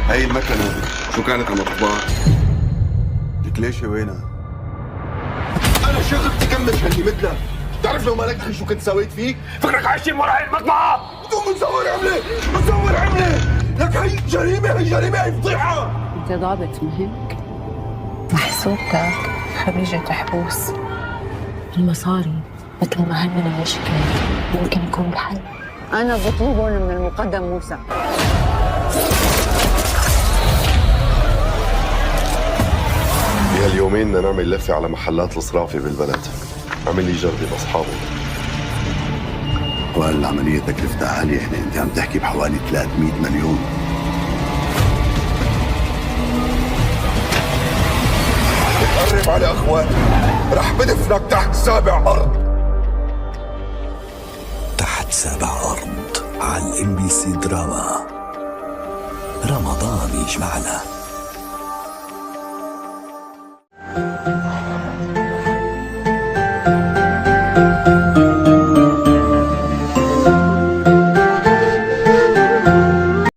هاي المكنة شو كانت عم تطبع؟ لك ليش وينها؟ أنا شغلتي كمل شغلي مثلك، بتعرف لو مالك أخي شو كنت سويت فيك؟ فكرك عايشين ورا هاي المطبعة؟ بدون مصور عملة، مصور عملة، لك هي جريمة، هي جريمة، هي فضيحة. أنت ضابط مهمك. محسوبتك خريجة حبوس. المصاري مثل ما هن المشكلة يمكن يكون الحل. أنا بطلبهم من المقدم موسى. بهاليومين بدنا نعمل لفة على محلات الصرافة بالبلد، عمل لي جربة بأصحابه. والعملية تكلفتها عالية، يعني أنت عم تحكي بحوالي 300 مليون. بتقرب على أخواتي، رح بدفنك تحت 7 أرض. تحت 7 أرض على الMBC دراما. رمضان يجمعنا.